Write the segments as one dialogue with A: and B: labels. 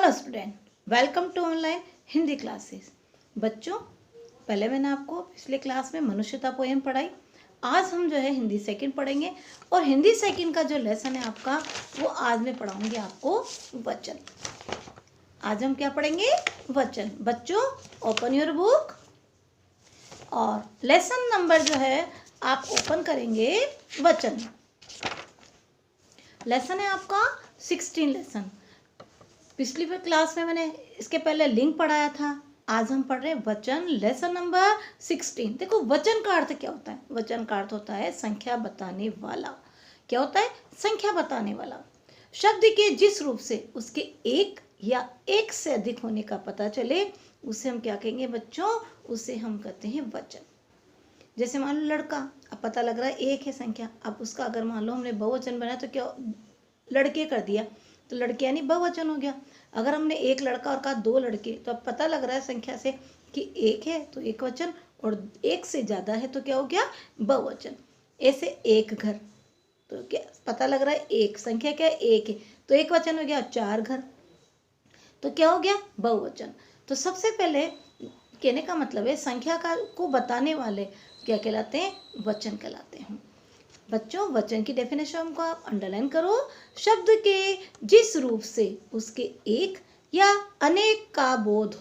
A: Hello student, welcome to online Hindi classes. बच्चों, पहले मैंने आपको पिछले क्लास में मनुष्यता पोएम पढ़ाई। आज हम जो है हिंदी सेकंड पढ़ेंगे और हिंदी सेकंड का जो लेसन है आपका वो आज मैं पढ़ाऊंगी आपको वचन। आज हम क्या पढ़ेंगे? वचन। बच्चों, ओपन योर बुक और लेसन नंबर जो है आप ओपन करेंगे वचन। लेसन है आपका 16 लेसन। पिछली क्लास में मैंने इसके पहले लिंक पढ़ाया था। आज हम पढ़ रहे हैं वचन, लेसन नंबर 16। देखो, वचन का अर्थ क्या होता है? वचन का अर्थ होता है संख्या बताने वाला। क्या होता है? संख्या बताने वाला। शब्द के जिस रूप से उसके एक या एक से अधिक होने का पता चले उसे हम क्या कहेंगे बच्चों? उसे हम कहते हैं वचन। जैसे मान लो लड़का, अब पता लग रहा है एक है संख्या। अब उसका अगर मान लो हमने बहुवचन बनाया तो क्या लड़के कर दिया तो लड़के यानी बहुवचन हो गया। अगर हमने एक लड़का और कहा दो लड़के तो अब पता लग रहा है संख्या से कि एक है तो एक वचन और एक से ज़्यादा है तो क्या हो गया? बहुवचन। ऐसे एक घर तो क्या पता लग रहा है एक संख्या क्या है? एक है तो एक वचन हो गया। चार घर तो क्या हो गया? बहुवचन। तो सबसे पहले कहने का मतलब है संख्या का को बताने वाले क्या कहलाते हैं? वचन कहलाते हैं। बच्चों, वचन की डेफिनेशन को आप अंडरलाइन करो। शब्द के जिस रूप से उसके एक या अनेक का बोध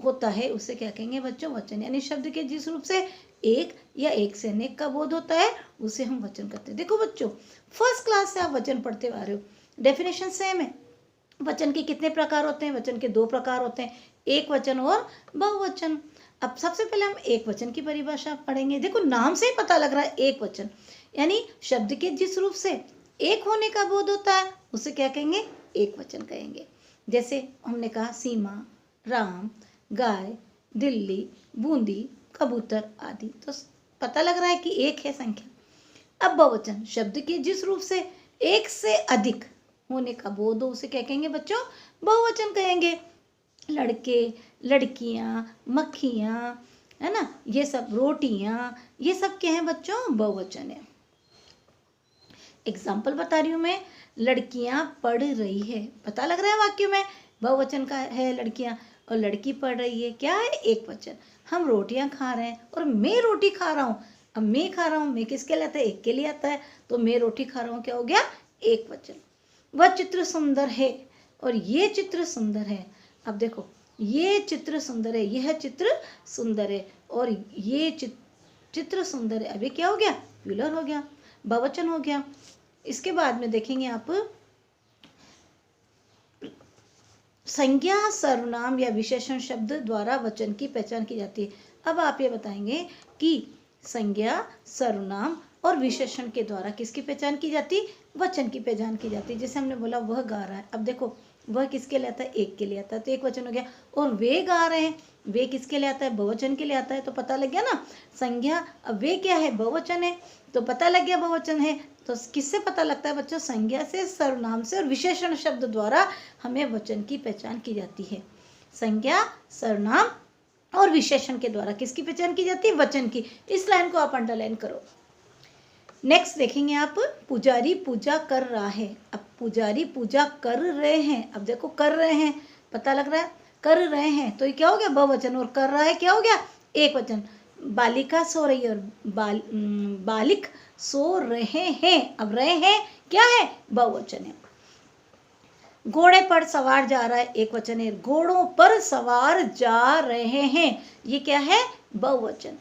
A: होता है उसे क्या कहेंगे बच्चों? वचन। यानी शब्द के जिस रूप से एक या एक से अनेक का बोध होता है उसे हम वचन कहते हैं। देखो बच्चों, फर्स्ट क्लास से आप वचन पढ़ते आ रहे हो, डेफिनेशन सेम है। वचन के कितने प्रकार होते हैं? वचन के दो प्रकार होते हैं, एक वचन और बहुवचन। अब सबसे पहले हम एक वचन की परिभाषा पढ़ेंगे। देखो, नाम से ही पता लग रहा है एक वचन यानी शब्द के जिस रूप से एक होने का बोध होता है उसे क्या कहेंगे? एक वचन कहेंगे। जैसे हमने कहा सीमा, राम, गाय, दिल्ली, बूंदी, कबूतर आदि, तो पता लग रहा है कि एक है संख्या। अब बहुवचन, शब्द के जिस रूप से एक से अधिक होने का बोध हो उसे क्या कहेंगे बच्चों? बहुवचन कहेंगे। लड़के, लड़कियां, मक्खियां, है ना, ये सब रोटियां, ये सब क्या है बच्चों? बहुवचन है। एग्जाम्पल बता रही हूँ मैं, लड़कियां पढ़ रही है, पता लग रहा है वाक्य में बहुवचन का है लड़कियां, और लड़की पढ़ रही है क्या है? एक वचन। हम रोटियां खा रहे हैं और मैं रोटी खा रहा हूँ। अब मैं खा रहा हूँ, मैं किसके लिए आता है? एक के लिए आता है, तो मैं रोटी खा रहा हूँ क्या हो गया? एक वचन। वह चित्र सुंदर है और ये चित्र सुंदर है। अब देखो, ये चित्र सुंदर है, यह चित्र सुंदर है और ये चित्र सुंदर है। अभी क्या हो गया? प्लूरल हो गया, बहुवचन हो गया। इसके बाद में देखेंगे आप संज्ञा, सर्वनाम या विशेषण शब्द द्वारा वचन की पहचान की जाती है। अब आप ये बताएंगे कि संज्ञा, सर्वनाम और विशेषण के द्वारा किसकी पहचान की जाती? वचन की पहचान की जाती है। जैसे हमने बोला वह गा रहा है, अब देखो वह किसके लिए आता है? एक के लिए आता है तो एक वचन हो गया। और वे गा रहे हैं, वे किसके लिए आता है? बहुवचन के लिए आता है, तो पता लग गया ना संज्ञा। अब वे क्या है? बहुवचन है, तो पता लग गया बहुवचन है। तो किससे पता लगता है बच्चों? संज्ञा से, सर्वनाम से और विशेषण शब्द द्वारा हमें वचन की पहचान की जाती है। संज्ञा, सर्वनाम और विशेषण के द्वारा किसकी पहचान की जाती है? वचन की। इस लाइन को आप अंडरलाइन करो। नेक्स्ट देखेंगे आप, पुजारी पूजा कर रहा है। अब पुजारी पूजा कर रहे हैं, अब देखो कर रहे हैं, पता लग रहा है कर रहे हैं, तो ये क्या हो गया? बहुवचन। और कर रहा है क्या हो गया? एक वचन। बालिका सो रही है और बालिक सो रहे हैं, अब रहे हैं क्या है? बहुवचन है। घोड़े पर सवार जा रहा है, एक वचन है। घोड़ों पर सवार जा रहे हैं, ये क्या है? बहुवचन।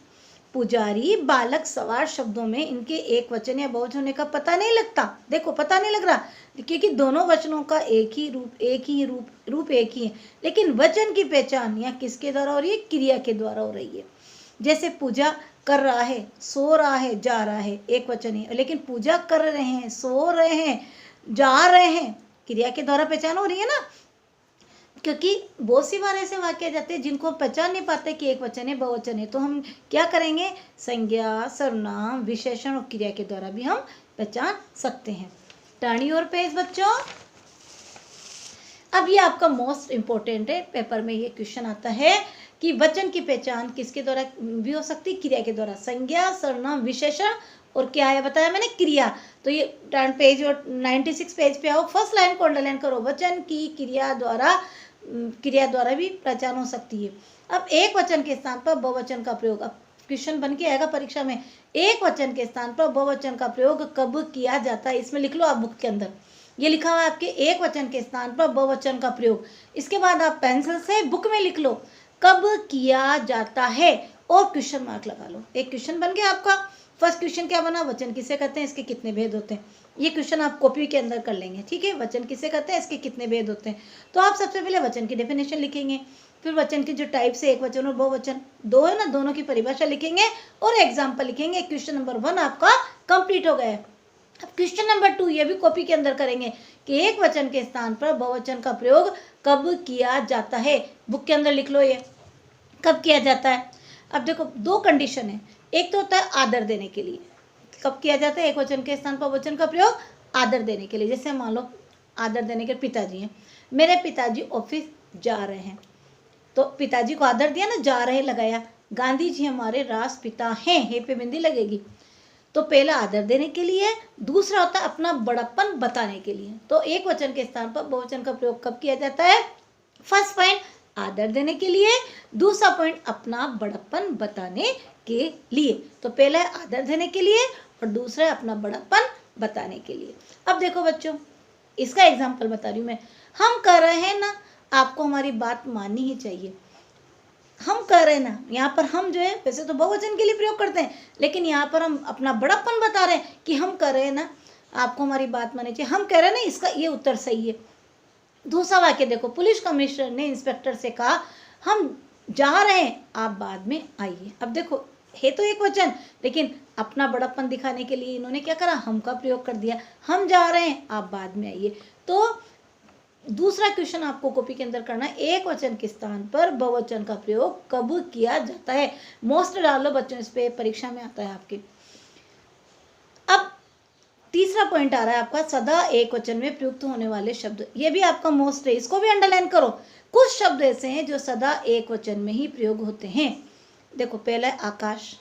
A: पुजारी, बालक, सवार शब्दों में इनके एक वचन या बहुवचन होने का पता नहीं लगता। देखो, पता नहीं लग रहा क्योंकि दोनों वचनों का एक ही रूप एक ही है, लेकिन वचन की पहचान या किसके द्वारा हो रही है? क्रिया के द्वारा हो रही है। जैसे पूजा कर रहा है, सो रहा है, जा रहा है, एक वचन है, लेकिन पूजा कर रहे हैं, सो रहे हैं, जा रहे हैं, क्रिया के द्वारा पहचान हो रही है ना। क्योंकि बहुत सी बार ऐसे वाक्य आ जाते हैं जिनको पहचान नहीं पाते कि एक वचन है, बहुवचन है, तो हम क्या करेंगे? संज्ञा, सर्वनाम, विशेषण और क्रिया के द्वारा भी हम पहचान सकते हैं। टर्न योर पेज बच्चों। अब ये आपका मोस्ट इंपॉर्टेंट है, पेपर में ये क्वेश्चन आता है कि वचन की पहचान किसके द्वारा भी हो सकती है, क्रिया के द्वारा। संज्ञा, सर्वनाम, विशेषण और क्या है बताया मैंने, क्रिया। तो ये टर्न पेज 96 पेज पे आओ, फर्स्ट लाइन को अंडरलाइन करो, वचन की क्रिया द्वारा भी पहचान हो सकती है। अब एक वचन के स्थान पर बहुवचन का प्रयोग, अब क्वेश्चन बन के आएगा परीक्षा में, एक वचन के स्थान पर बहुवचन का प्रयोग कब किया जाता है, इसमें लिख लो आप बुक के अंदर, ये लिखा हुआ है आपके, एक वचन के स्थान पर बहुवचन का प्रयोग। इसके बाद आप पेंसिल से बुक में लिख लो कब किया जाता है और क्वेश्चन मार्क लगा लो। एक क्वेश्चन बन गया आपका। फर्स्ट क्वेश्चन क्या बना, वचन किसे कहते हैं, इसके कितने भेद होते हैं। ये क्वेश्चन आप कॉपी के अंदर कर लेंगे, ठीक है। वचन किसे कहते हैं, इसके कितने भेद होते हैं। तो आप सबसे पहले वचन की डेफिनेशन लिखेंगे, फिर वचन की जो टाइप्स है, एक वचन और बहुवचन, दो है ना, दोनों की परिभाषा लिखेंगे और एग्जाम्पल लिखेंगे। क्वेश्चन नंबर 1 आपका कंप्लीट हो गया है। अब क्वेश्चन नंबर 2 ये भी कॉपी के अंदर करेंगे कि एक वचन के स्थान पर बहुवचन का प्रयोग कब किया जाता है। बुक के अंदर लिख लो ये कब किया जाता है। अब देखो दो कंडीशन है, एक तो होता है आदर देने के लिए, कब किया जाता है एक वचन के स्थान पर बहुवचन का प्रयोग, आदर देने के लिए। जैसे मान लो आदर देने के पिताजी हैं, मेरे पिताजी ऑफिस जा रहे हैं, तो पिताजी को आदर दिया ना, जा रहे लगाया। गांधी जी हमारे राष्ट्रपिता हैं, हे पे बिंदी लगेगी। तो पहला आदर देने के लिए, दूसरा होता है अपना बड़प्पन बताने के लिए। तो एक वचन के स्थान पर बहुवचन का प्रयोग कब किया जाता है, फर्स्ट पॉइंट आदर देने के लिए, दूसरा पॉइंट अपना बड़प्पन बताने के लिए। तो पहला है आदर देने के लिए और दूसरा है अपना बड़प्पन बताने के लिए। अब देखो बच्चों, इसका एग्जाम्पल बता रही हूँ मैं। हम कर रहे हैं ना, आपको हमारी बात माननी ही चाहिए। हम कर रहे हैं ना, यहाँ पर हम जो है वैसे तो बहुवचन के लिए प्रयोग करते हैं, लेकिन यहाँ पर हम अपना बड़प्पन बता रहे हैं कि हम कर रहे हैं ना, आपको हमारी बात माननी चाहिए। हम कह रहे हैं ना, इसका ये उत्तर सही है। दूसरा वाक्य देखो, पुलिस कमिश्नर ने इंस्पेक्टर से कहा हम जा रहे हैं, आप बाद में आइए। अब देखो है तो एक वचन, लेकिन अपना बड़प्पन दिखाने के लिए इन्होंने क्या करा, हम का प्रयोग कर दिया। हम जा रहे हैं, आप बाद में आइए। तो दूसरा क्वेश्चन आपको कॉपी के अंदर करना है, एक वचन के स्थान पर बहुवचन का प्रयोग कब किया जाता है। मोस्ट डाल लो बच्चों, इस पे परीक्षा में आता है आपके। अब तीसरा पॉइंट आ रहा है आपका, सदा एक वचन में प्रयुक्त होने वाले शब्द। ये भी आपका मोस्ट है, इसको भी अंडरलाइन करो। कुछ शब्द ऐसे हैं जो सदा एक वचन में ही प्रयोग होते हैं। देखो पहला है आकाश,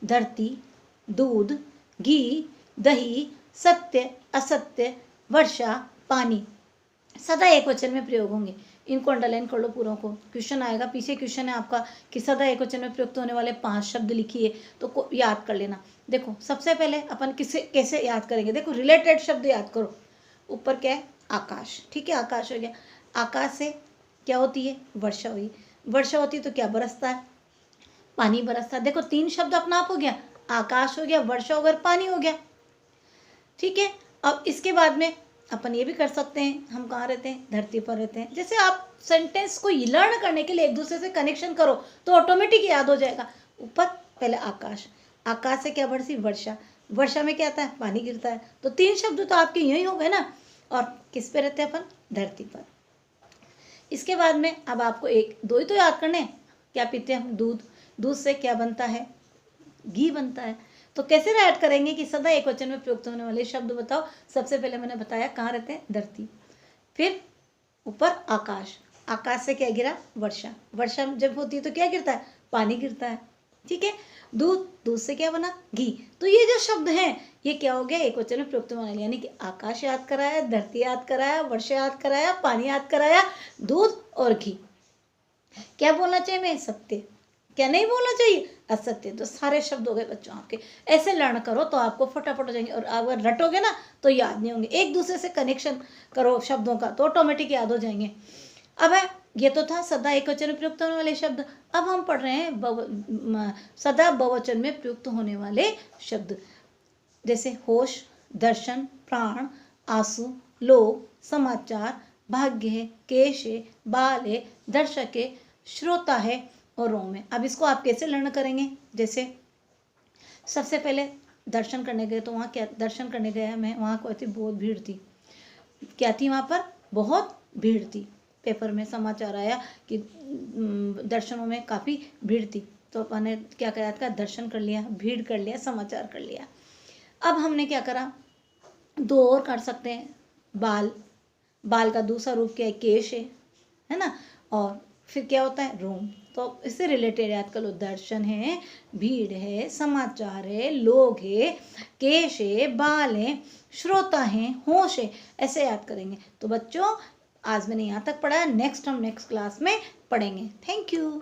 A: धरती, दूध, घी, दही, सत्य, असत्य, वर्षा, पानी, सदा एक वचन में प्रयोग होंगे। इनको अंडरलाइन कर लो पूरों को। क्वेश्चन आएगा, पीछे क्वेश्चन है आपका कि सदा एक वचन में प्रयुक्त होने वाले 5 शब्द लिखिए, तो याद कर लेना। देखो सबसे पहले अपन कैसे याद करेंगे, देखो रिलेटेड शब्द याद करो। ऊपर क्या है, आकाश, ठीक है, आकाश हो गया। आकाश से क्या होती है, वर्षा हुई। वर्षा होती है तो क्या बरसता है, पानी बरसता है। देखो 3 शब्द अपना आप हो गया, आकाश हो गया, वर्षा हो गया, पानी हो गया, ठीक है। अब इसके बाद में अपन ये भी कर सकते हैं, हम कहाँ रहते हैं, धरती पर रहते हैं। जैसे आप सेंटेंस को लर्न करने के लिए एक दूसरे से कनेक्शन करो तो ऑटोमेटिक याद हो जाएगा। ऊपर पहले आकाश, आकाश से क्या बरसी, वर्षा, वर्षा में क्या आता है, पानी गिरता है। तो 3 शब्द तो आपके यही हो गए ना। और किस पे रहते हैं अपन, धरती पर। इसके बाद में अब आपको 1-2 ही तो याद करने, क्या पीते हैं हम, दूध। दूध से क्या बनता है, घी बनता है। तो कैसे ऐड करेंगे कि सदा एक वचन में प्रयुक्त होने वाले शब्द बताओ। सबसे पहले मैंने बताया कहाँ रहते हैं, धरती। फिर ऊपर आकाश, आकाश से क्या गिरा, वर्षा, वर्षा जब होती है तो क्या गिरता है, पानी गिरता है, ठीक है। दूध, दूध से क्या बना, घी। तो ये जो शब्द हैं ये क्या हो गया, एक वचन में प्रयुक्त होने वाले, यानी कि आकाश याद कराया, धरती याद कराया, वर्षा याद कराया, पानी याद कराया, दूध और घी। क्या बोलना चाहिए मैं, सत्य। क्या नहीं बोलना चाहिए, असत्य। तो सारे शब्द हो गए बच्चों आपके। ऐसे लर्न करो तो आपको फटाफट हो जाएंगे। और अगर रटोगे ना तो याद नहीं होंगे। एक दूसरे से कनेक्शन करो शब्दों का तो ऑटोमेटिक याद हो जाएंगे। अब है, ये तो था सदा एक वचन में प्रयुक्त होने वाले शब्द। अब हम पढ़ रहे हैं सदा बहुवचन में प्रयुक्त होने वाले शब्द। जैसे होश, दर्शन, प्राण, आंसू, लोक, समाचार, भाग्य है, केश है, बाल है, दर्शक है, श्रोता है और रोम है। अब इसको आप कैसे लर्न करेंगे, जैसे सबसे पहले दर्शन करने गए तो वहाँ क्या, दर्शन करने गया मैं, वहाँ कोई थी, बहुत भीड़ थी। क्या थी वहाँ पर, बहुत भीड़ थी। पेपर में समाचार आया कि दर्शनों में काफ़ी भीड़ थी। तो अपन ने क्या करा था, दर्शन कर लिया, भीड़ कर लिया, समाचार कर लिया। अब हमने क्या करा, 2 और कर सकते हैं। बाल, बाल का दूसरा रूप क्या है, केश है ना। और फिर क्या होता है, रोम। तो इससे रिलेटेड याद कर लो, दर्शन है, भीड़ है, समाचार है, लोग है, केश है, बाल है, श्रोता है, होश है, ऐसे याद करेंगे। तो बच्चों आज मैंने यहाँ तक पढ़ा, नेक्स्ट हम नेक्स्ट क्लास में पढ़ेंगे। Thank you.